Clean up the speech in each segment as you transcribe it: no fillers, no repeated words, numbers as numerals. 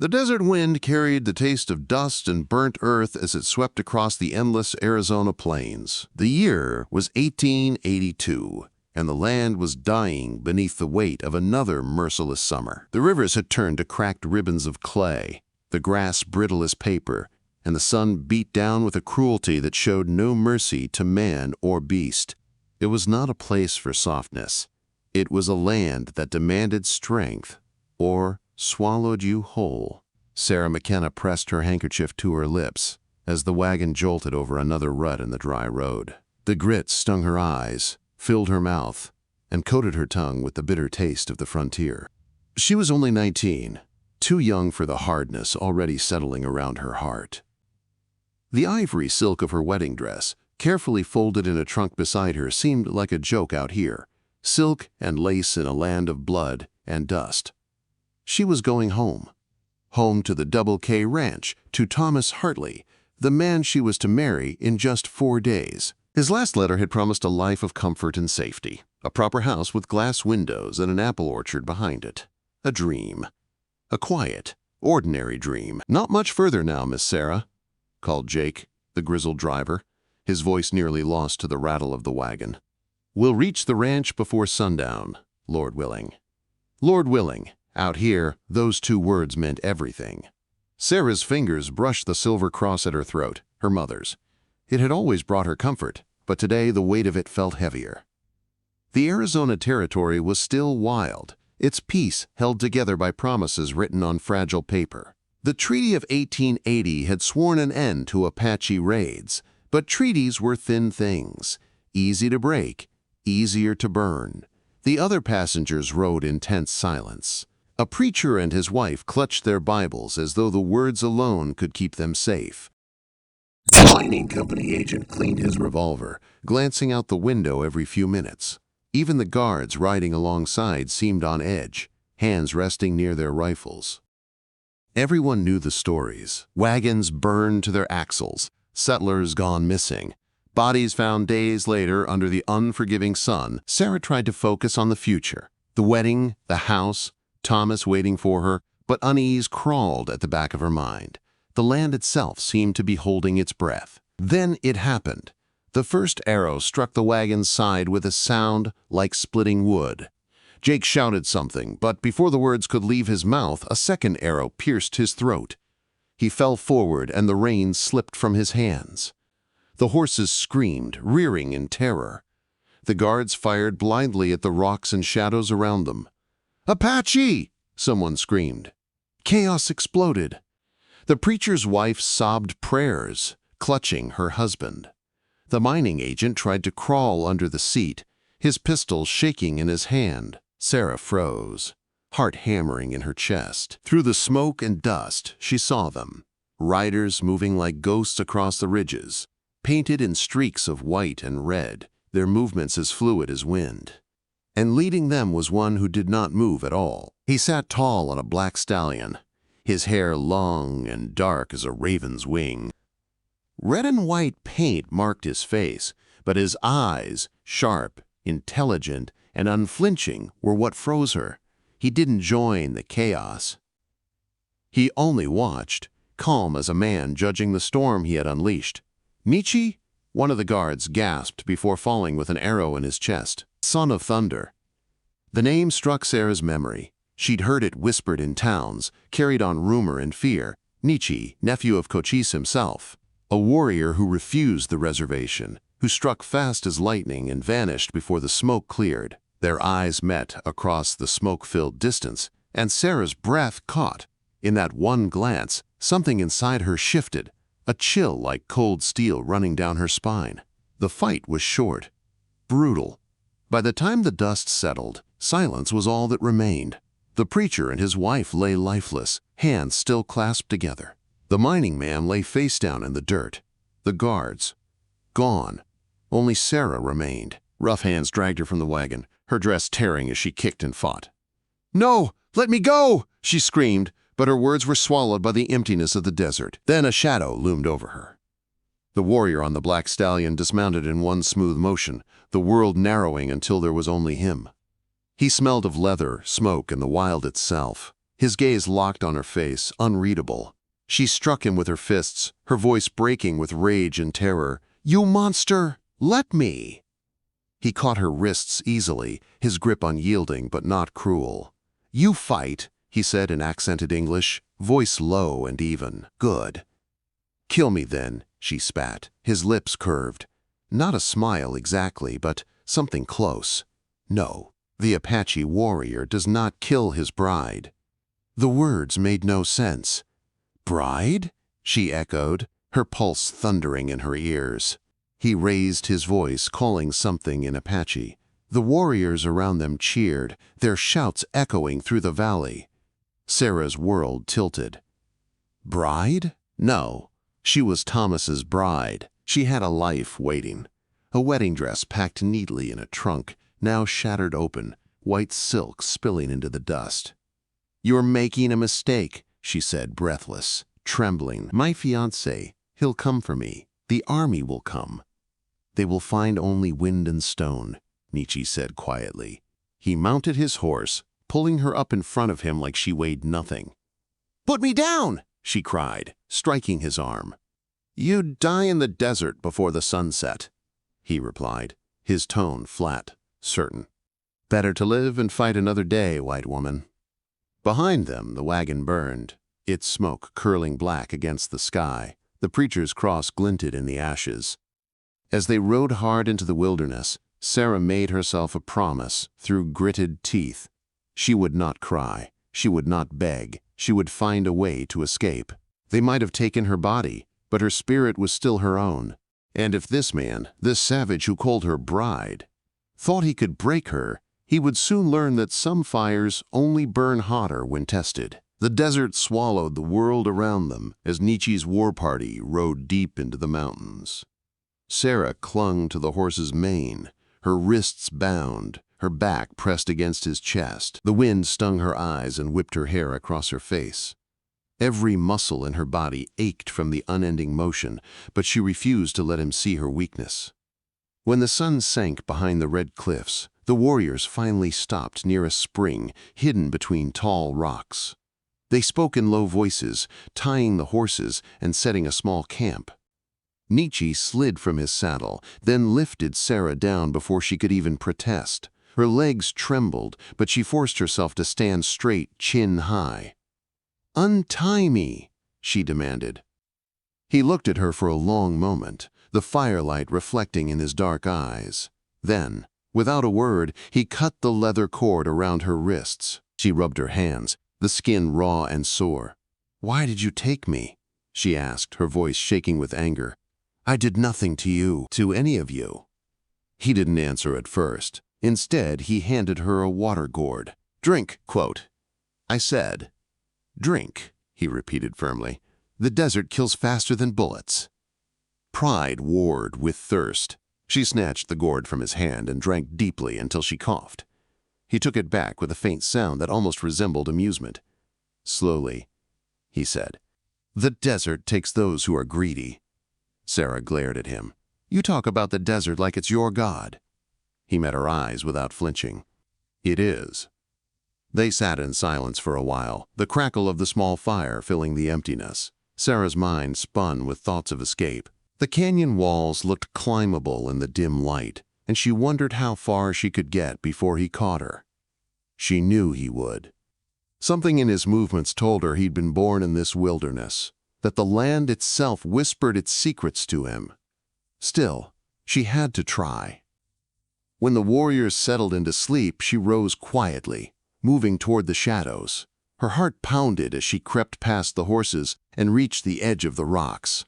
The desert wind carried the taste of dust and burnt earth as it swept across the endless Arizona plains. The year was 1882, and the land was dying beneath the weight of another merciless summer. The rivers had turned to cracked ribbons of clay, the grass brittle as paper, and the sun beat down with a cruelty that showed no mercy to man or beast. It was not a place for softness. It was a land that demanded strength, or swallowed you whole. Sarah McKenna pressed her handkerchief to her lips as the wagon jolted over another rut in the dry road. The grit stung her eyes, filled her mouth, and coated her tongue with the bitter taste of the frontier. She was only 19, too young for the hardness already settling around her heart. The ivory silk of her wedding dress, carefully folded in a trunk beside her, seemed like a joke out here. Silk and lace in a land of blood and dust. She was going home. Home to the Double K Ranch, to Thomas Hartley, the man she was to marry in just 4 days. His last letter had promised a life of comfort and safety, a proper house with glass windows and an apple orchard behind it. A dream. A quiet, ordinary dream. "Not much further now, Miss Sarah," called Jake, the grizzled driver, his voice nearly lost to the rattle of the wagon. "We'll reach the ranch before sundown, Lord willing." Lord willing. Out here, those 2 words meant everything. Sarah's fingers brushed the silver cross at her throat, her mother's. It had always brought her comfort, but today the weight of it felt heavier. The Arizona territory was still wild, its peace held together by promises written on fragile paper. The Treaty of 1880 had sworn an end to Apache raids, but treaties were thin things, easy to break, easier to burn. The other passengers rode in tense silence. A preacher and his wife clutched their Bibles as though the words alone could keep them safe. The mining company agent cleaned his revolver, glancing out the window every few minutes. Even the guards riding alongside seemed on edge, hands resting near their rifles. Everyone knew the stories. Wagons burned to their axles, settlers gone missing, bodies found days later under the unforgiving sun. Sarah tried to focus on the future. The wedding, the house, Thomas waiting for her, but unease crawled at the back of her mind. The land itself seemed to be holding its breath. Then it happened. The first arrow struck the wagon's side with a sound like splitting wood. Jake shouted something, but before the words could leave his mouth, a second arrow pierced his throat. He fell forward and the reins slipped from his hands. The horses screamed, rearing in terror. The guards fired blindly at the rocks and shadows around them. "Apache!" someone screamed. Chaos exploded. The preacher's wife sobbed prayers, clutching her husband. The mining agent tried to crawl under the seat, his pistol shaking in his hand. Sarah froze, heart hammering in her chest. Through the smoke and dust, she saw them, riders moving like ghosts across the ridges, painted in streaks of white and red, their movements as fluid as wind. And leading them was one who did not move at all. He sat tall on a black stallion, his hair long and dark as a raven's wing. Red and white paint marked his face, but his eyes, sharp, intelligent, and unflinching, were what froze her. He didn't join the chaos. He only watched, calm as a man judging the storm he had unleashed. "Nichi?" One of the guards gasped before falling with an arrow in his chest. "Son of Thunder." The name struck Sarah's memory. She'd heard it whispered in towns, carried on rumor and fear. Nichi, nephew of Cochise himself. A warrior who refused the reservation, who struck fast as lightning and vanished before the smoke cleared. Their eyes met across the smoke-filled distance, and Sarah's breath caught. In that one glance, something inside her shifted, a chill like cold steel running down her spine. The fight was short, brutal. By the time the dust settled, silence was all that remained. The preacher and his wife lay lifeless, hands still clasped together. The mining man lay face down in the dirt. The guards, gone. Only Sarah remained. Rough hands dragged her from the wagon, her dress tearing as she kicked and fought. "No! Let me go!" she screamed, but her words were swallowed by the emptiness of the desert. Then a shadow loomed over her. The warrior on the black stallion dismounted in one smooth motion, the world narrowing until there was only him. He smelled of leather, smoke, and the wild itself. His gaze locked on her face, unreadable. She struck him with her fists, her voice breaking with rage and terror. "You monster! Let me!" He caught her wrists easily, his grip unyielding but not cruel. "You fight," he said in accented English, voice low and even. "Good." "Kill me then," she spat, his lips curved. Not a smile exactly, but something close. No, the Apache warrior does not kill his bride. The words made no sense. "Bride?" she echoed, her pulse thundering in her ears. He raised his voice, calling something in Apache. The warriors around them cheered, their shouts echoing through the valley. Sarah's world tilted. Bride? No, she was Thomas's bride. She had a life waiting. A wedding dress packed neatly in a trunk, now shattered open, white silk spilling into the dust. "You're making a mistake," she said, breathless, trembling. "My fiancé, he'll come for me. The army will come." "They will find only wind and stone," Nichi said quietly. He mounted his horse, pulling her up in front of him like she weighed nothing. "Put me down!" she cried, striking his arm. "You'd die in the desert before the sun set," he replied, his tone flat, certain. "Better to live and fight another day, white woman." Behind them, the wagon burned, its smoke curling black against the sky. The preacher's cross glinted in the ashes. As they rode hard into the wilderness, Sarah made herself a promise through gritted teeth. She would not cry, she would not beg, she would find a way to escape. They might have taken her body, but her spirit was still her own. And if this man, this savage who called her bride, thought he could break her, he would soon learn that some fires only burn hotter when tested. The desert swallowed the world around them as Nichi's war party rode deep into the mountains. Sarah clung to the horse's mane, her wrists bound, her back pressed against his chest. The wind stung her eyes and whipped her hair across her face. Every muscle in her body ached from the unending motion, but she refused to let him see her weakness. When the sun sank behind the red cliffs, the warriors finally stopped near a spring hidden between tall rocks. They spoke in low voices, tying the horses and setting a small camp. Nichi slid from his saddle, then lifted Sarah down before she could even protest. Her legs trembled, but she forced herself to stand straight, chin high. "Untie me," she demanded. He looked at her for a long moment, the firelight reflecting in his dark eyes. Then, without a word, he cut the leather cord around her wrists. She rubbed her hands, the skin raw and sore. "Why did you take me?" she asked, her voice shaking with anger. "I did nothing to you, to any of you." He didn't answer at first. Instead, he handed her a water gourd. "Drink," quote. "I said, drink," he repeated firmly. "The desert kills faster than bullets." Pride warred with thirst. She snatched the gourd from his hand and drank deeply until she coughed. He took it back with a faint sound that almost resembled amusement. "Slowly," he said. "The desert takes those who are greedy." Sarah glared at him. "You talk about the desert like it's your god." He met her eyes without flinching. "It is." They sat in silence for a while, the crackle of the small fire filling the emptiness. Sarah's mind spun with thoughts of escape. The canyon walls looked climbable in the dim light, and she wondered how far she could get before he caught her. She knew he would. Something in his movements told her he'd been born in this wilderness, that the land itself whispered its secrets to him. Still, she had to try. When the warriors settled into sleep, she rose quietly, moving toward the shadows. Her heart pounded as she crept past the horses and reached the edge of the rocks.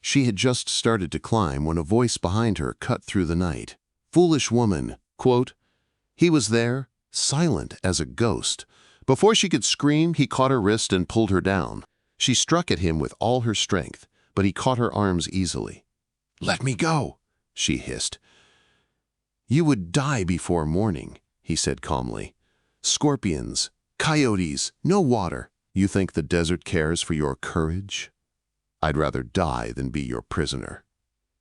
She had just started to climb when a voice behind her cut through the night. "Foolish woman," quote. He was there, silent as a ghost. Before she could scream, he caught her wrist and pulled her down. She struck at him with all her strength, but he caught her arms easily. "Let me go," she hissed. "You would die before morning," he said calmly. "Scorpions, coyotes, no water. You think the desert cares for your courage? I'd rather die than be your prisoner."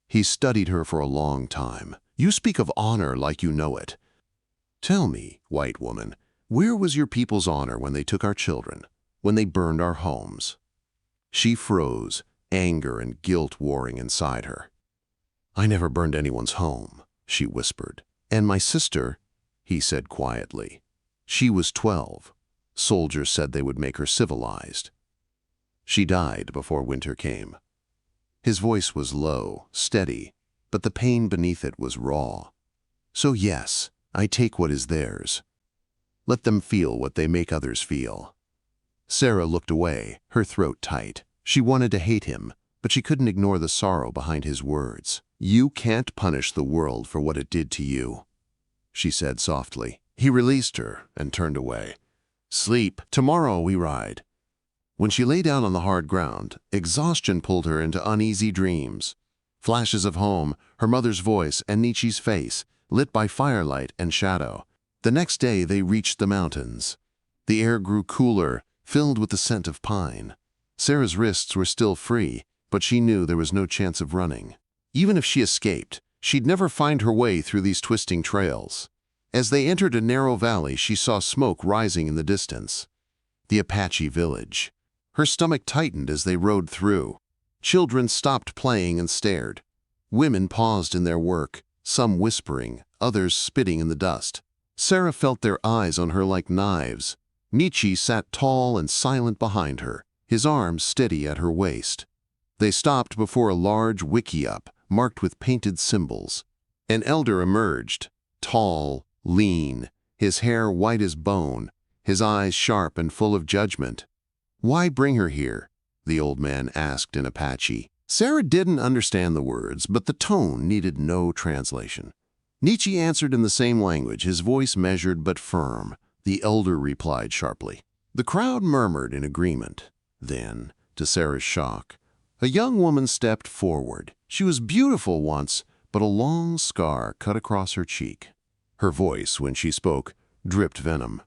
He studied her for a long time. "You speak of honor like you know it. Tell me, white woman, Where was your people's honor when they took our children, when they burned our homes? She froze, anger and guilt warring inside her. I never burned anyone's home, she whispered. And my sister, he said quietly. She was 12. Soldiers said they would make her civilized. She died before winter came. His voice was low, steady, but the pain beneath it was raw. So yes, I take what is theirs. Let them feel what they make others feel. Sarah looked away, her throat tight. She wanted to hate him, but she couldn't ignore the sorrow behind his words. You can't punish the world for what it did to you, she said softly. He released her and turned away. Sleep. Tomorrow we ride. When she lay down on the hard ground, exhaustion pulled her into uneasy dreams. Flashes of home, her mother's voice, and Nichi's face, lit by firelight and shadow. The next day they reached the mountains. The air grew cooler, filled with the scent of pine. Sarah's wrists were still free, but she knew there was no chance of running. Even if she escaped, she'd never find her way through these twisting trails. As they entered a narrow valley, she saw smoke rising in the distance. The Apache village. Her stomach tightened as they rode through. Children stopped playing and stared. Women paused in their work, some whispering, others spitting in the dust. Sarah felt their eyes on her like knives. Nichi sat tall and silent behind her, his arms steady at her waist. They stopped before a large wickiup marked with painted symbols. An elder emerged, tall, lean, his hair white as bone, his eyes sharp and full of judgment. Why bring her here? The old man asked in Apache. Sarah didn't understand the words, but the tone needed no translation. Nichi answered in the same language, his voice measured but firm. The elder replied sharply. The crowd murmured in agreement. Then, to Sarah's shock, a young woman stepped forward. She was beautiful once, but a long scar cut across her cheek. Her voice, when she spoke, dripped venom.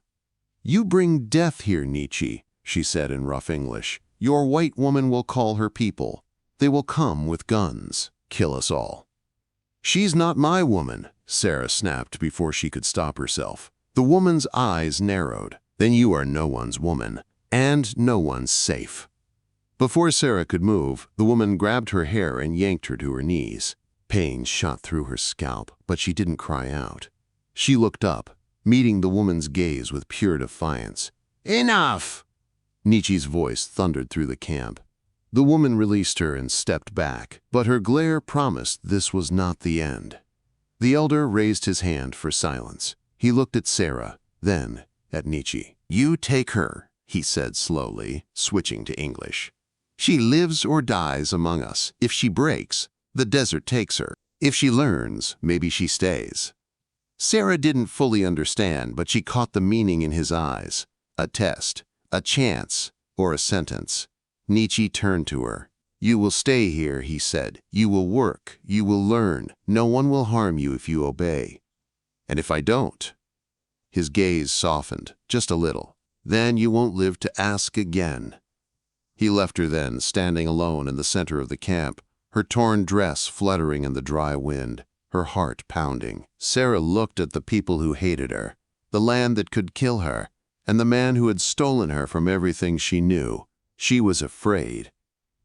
You bring death here, Nichi, she said in rough English. Your white woman will call her people. They will come with guns, kill us all. She's not my woman, Sarah snapped before she could stop herself. The woman's eyes narrowed. Then you are no one's woman, and no one's safe. Before Sarah could move, the woman grabbed her hair and yanked her to her knees. Pain shot through her scalp, but she didn't cry out. She looked up, meeting the woman's gaze with pure defiance. Enough! Nichi's voice thundered through the camp. The woman released her and stepped back, but her glare promised this was not the end. The elder raised his hand for silence. He looked at Sarah, then at Nichi. You take her, he said slowly, switching to English. She lives or dies among us. If she breaks, the desert takes her. If she learns, maybe she stays. Sarah didn't fully understand, but she caught the meaning in his eyes. A test, a chance, or a sentence. Nichi turned to her. You will stay here, he said. You will work. You will learn. No one will harm you if you obey. And if I don't? His gaze softened, just a little. Then you won't live to ask again. He left her then, standing alone in the center of the camp, her torn dress fluttering in the dry wind, her heart pounding. Sarah looked at the people who hated her, the land that could kill her, and the man who had stolen her from everything she knew. She was afraid.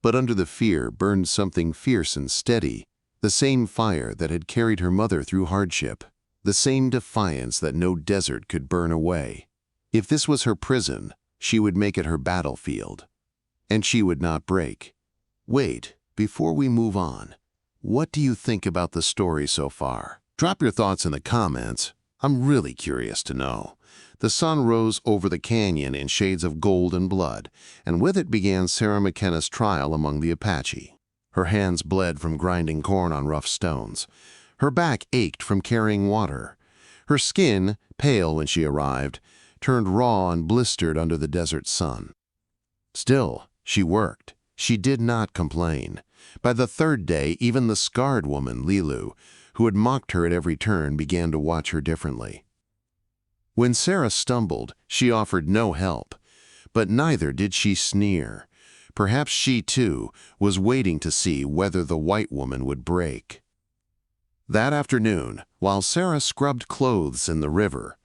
But under the fear burned something fierce and steady, the same fire that had carried her mother through hardship, the same defiance that no desert could burn away. If this was her prison, she would make it her battlefield. And she would not break. Wait, before we move on, what do you think about the story so far? Drop your thoughts in the comments. I'm really curious to know. The sun rose over the canyon in shades of gold and blood, and with it began Sarah McKenna's trial among the Apache. Her hands bled from grinding corn on rough stones. Her back ached from carrying water. Her skin, pale when she arrived, turned raw and blistered under the desert sun. Still, she worked. She did not complain. By the third day, even the scarred woman, Lilu, who had mocked her at every turn, began to watch her differently. When Sarah stumbled, she offered no help, but neither did she sneer. Perhaps she, too, was waiting to see whether the white woman would break. That afternoon, while Sarah scrubbed clothes in the river,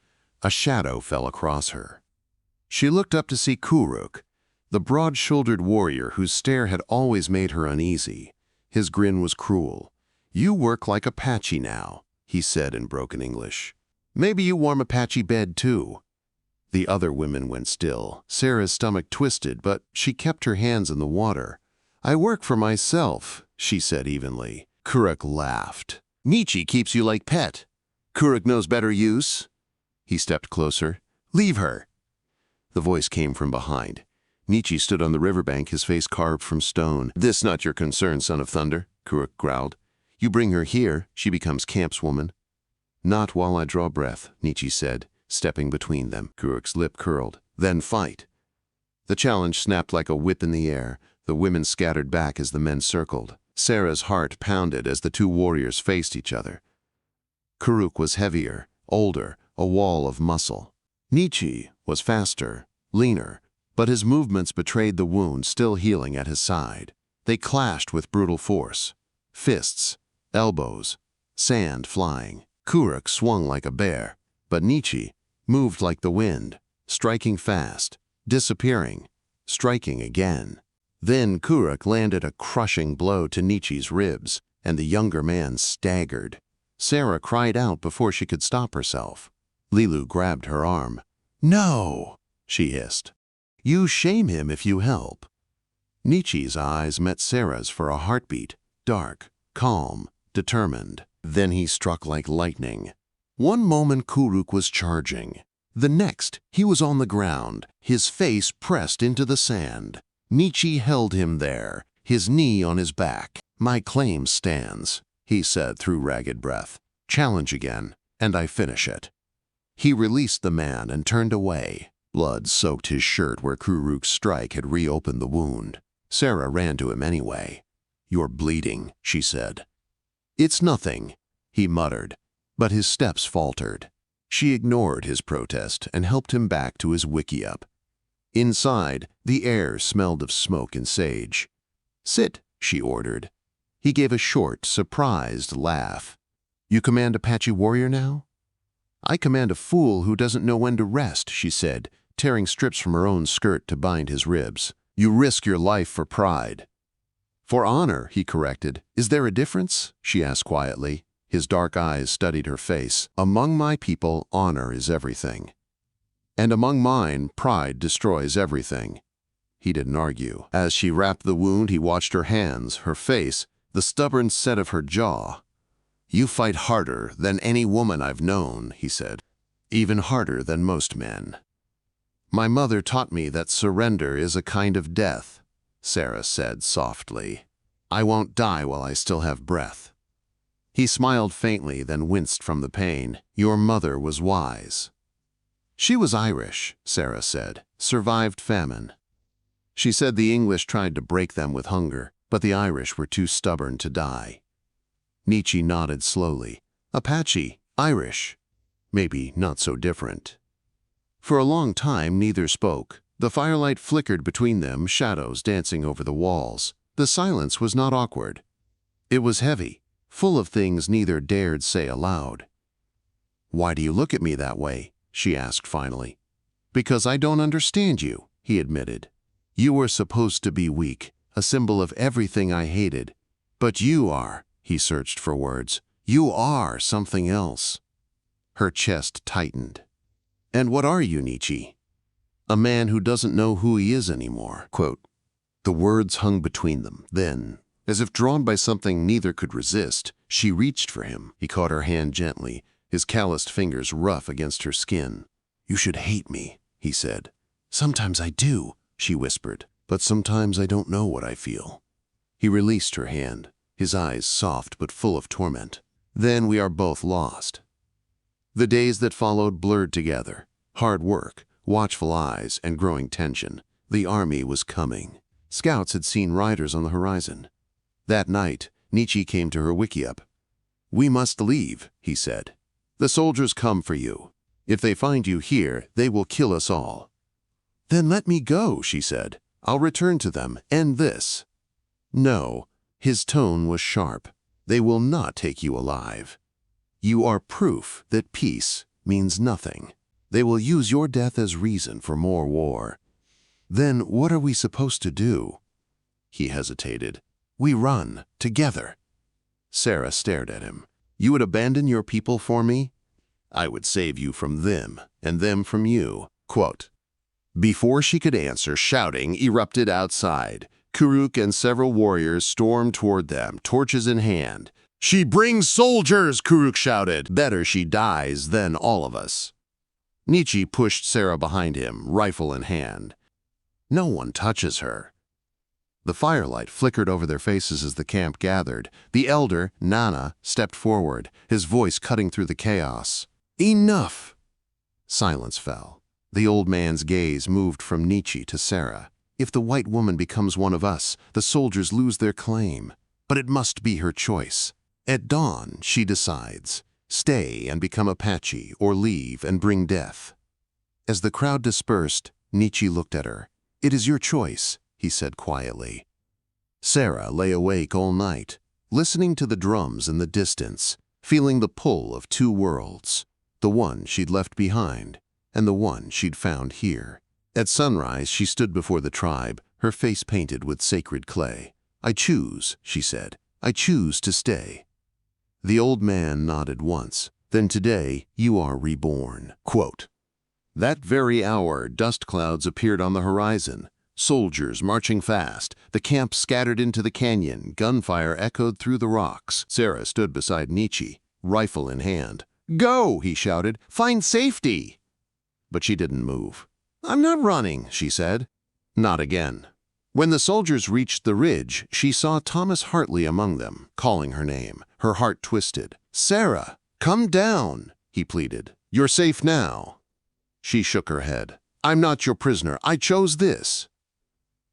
A shadow fell across her. She looked up to see Kuruk, the broad-shouldered warrior whose stare had always made her uneasy. His grin was cruel. "You work like Apache now," he said in broken English. "Maybe you warm Apache bed too." The other women went still. Sarah's stomach twisted, but she kept her hands in the water. "I work for myself," she said evenly. Kuruk laughed. "Nichi keeps you like pet. Kuruk knows better use." He stepped closer. "Leave her." The voice came from behind. Nichi stood on the riverbank, his face carved from stone. "This not your concern, son of thunder," Kuruk growled. "You bring her here, she becomes camp's woman." "Not while I draw breath," Nichi said, stepping between them. Kuruk's lip curled. "Then fight." The challenge snapped like a whip in the air. The women scattered back as the men circled. Sarah's heart pounded as the two warriors faced each other. Kuruk was heavier, older, a wall of muscle. Nichi was faster, leaner, but his movements betrayed the wound still healing at his side. They clashed with brutal force. Fists, elbows, sand flying. Kuruk swung like a bear, but Nichi moved like the wind, striking fast, disappearing, striking again. Then Kuruk landed a crushing blow to Nichi's ribs, and the younger man staggered. Sarah cried out before she could stop herself. Lilu grabbed her arm. "No," she hissed. "You shame him if you help." Nichi's eyes met Sarah's for a heartbeat, dark, calm, determined. Then he struck like lightning. One moment Kuruk was charging. The next, he was on the ground, his face pressed into the sand. Nichi held him there, his knee on his back. "My claim stands," he said through ragged breath. "Challenge again, and I finish it." He released the man and turned away. Blood soaked his shirt where Kuruk's strike had reopened the wound. Sarah ran to him anyway. "You're bleeding," she said. "It's nothing," he muttered, but his steps faltered. She ignored his protest and helped him back to his wickiup. Inside, the air smelled of smoke and sage. "Sit," she ordered. He gave a short, surprised laugh. "You command Apache warrior now?" "I command a fool who doesn't know when to rest," she said, tearing strips from her own skirt to bind his ribs. "You risk your life for pride." "For honor," he corrected. "Is there a difference?" she asked quietly. His dark eyes studied her face. "Among my people, honor is everything. And among mine, pride destroys everything." He didn't argue. As she wrapped the wound, he watched her hands, her face, the stubborn set of her jaw. "You fight harder than any woman I've known," he said. "Even harder than most men." "My mother taught me that surrender is a kind of death," Sarah said softly. "I won't die while I still have breath." He smiled faintly, then winced from the pain. "Your mother was wise." "She was Irish," Sarah said. "Survived famine." She said the English tried to break them with hunger, but the Irish were too stubborn to die. Nichi nodded slowly. "Apache, Irish. Maybe not so different." For a long time, neither spoke. The firelight flickered between them, shadows dancing over the walls. The silence was not awkward. It was heavy, full of things neither dared say aloud. "Why do you look at me that way?" she asked finally. "Because I don't understand you," he admitted. "You were supposed to be weak, a symbol of everything I hated. But you are," he searched for words. "You are something else." Her chest tightened. "And what are you, Nichi?" "A man who doesn't know who he is anymore." Quote. The words hung between them. Then, as if drawn by something neither could resist, she reached for him. He caught her hand gently, his calloused fingers rough against her skin. "You should hate me," he said. "Sometimes I do," she whispered, "but sometimes I don't know what I feel." He released her hand, his eyes soft but full of torment. "Then we are both lost." The days that followed blurred together. Hard work, watchful eyes, and growing tension. The army was coming. Scouts had seen riders on the horizon. That night, Nichi came to her wickiup. "We must leave," he said. "The soldiers come for you. If they find you here, they will kill us all." "Then let me go," she said. "I'll return to them. End this." "No." His tone was sharp. "They will not take you alive. You are proof that peace means nothing." They will use your death as reason for more war. Then what are we supposed to do? He hesitated. We run, together. Sarah stared at him. You would abandon your people for me? I would save you from them, and them from you. Quote. Before she could answer, shouting erupted outside. Kuruk and several warriors stormed toward them, torches in hand. She brings soldiers, Kuruk shouted. Better she dies than all of us. Nichi pushed Sarah behind him, rifle in hand. No one touches her. The firelight flickered over their faces as the camp gathered. The elder, Nana, stepped forward, his voice cutting through the chaos. Enough! Silence fell. The old man's gaze moved from Nichi to Sarah. If the white woman becomes one of us, the soldiers lose their claim. But it must be her choice. At dawn, she decides. Stay and become Apache, or leave and bring death. As the crowd dispersed, Nichi looked at her. It is your choice, he said quietly. Sarah lay awake all night, listening to the drums in the distance, feeling the pull of two worlds, the one she'd left behind and the one she'd found here. At sunrise, she stood before the tribe, her face painted with sacred clay. I choose, she said. I choose to stay. The old man nodded once. Then today, you are reborn. Quote. That very hour, dust clouds appeared on the horizon. Soldiers marching fast. The camp scattered into the canyon. Gunfire echoed through the rocks. Sarah stood beside Nichi, rifle in hand. Go, he shouted. Find safety. But she didn't move. I'm not running, she said. Not again. When the soldiers reached the ridge, she saw Thomas Hartley among them, calling her name. Her heart twisted. Sarah, come down, he pleaded. You're safe now. She shook her head. I'm not your prisoner. I chose this.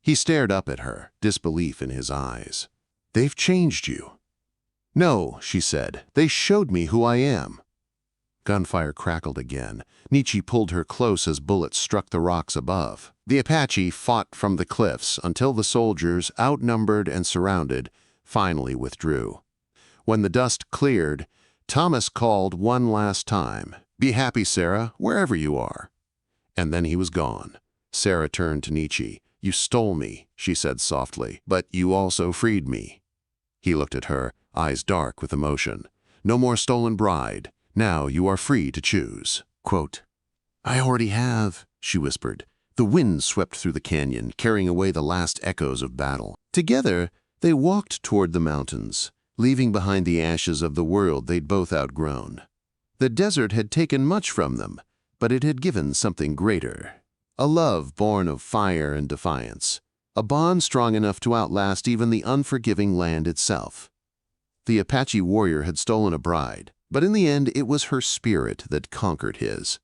He stared up at her, disbelief in his eyes. They've changed you. No, she said. They showed me who I am. Gunfire crackled again. Nichi pulled her close as bullets struck the rocks above. The Apache fought from the cliffs until the soldiers, outnumbered and surrounded, finally withdrew. When the dust cleared, Thomas called one last time. Be happy, Sarah, wherever you are. And then he was gone. Sarah turned to Nichi. You stole me, she said softly, but you also freed me. He looked at her, eyes dark with emotion. No more stolen bride. Now you are free to choose. Quote, I already have, she whispered. The wind swept through the canyon, carrying away the last echoes of battle. Together, they walked toward the mountains, leaving behind the ashes of the world they'd both outgrown. The desert had taken much from them, but it had given something greater. A love born of fire and defiance. A bond strong enough to outlast even the unforgiving land itself. The Apache warrior had stolen a bride, but in the end it was her spirit that conquered his.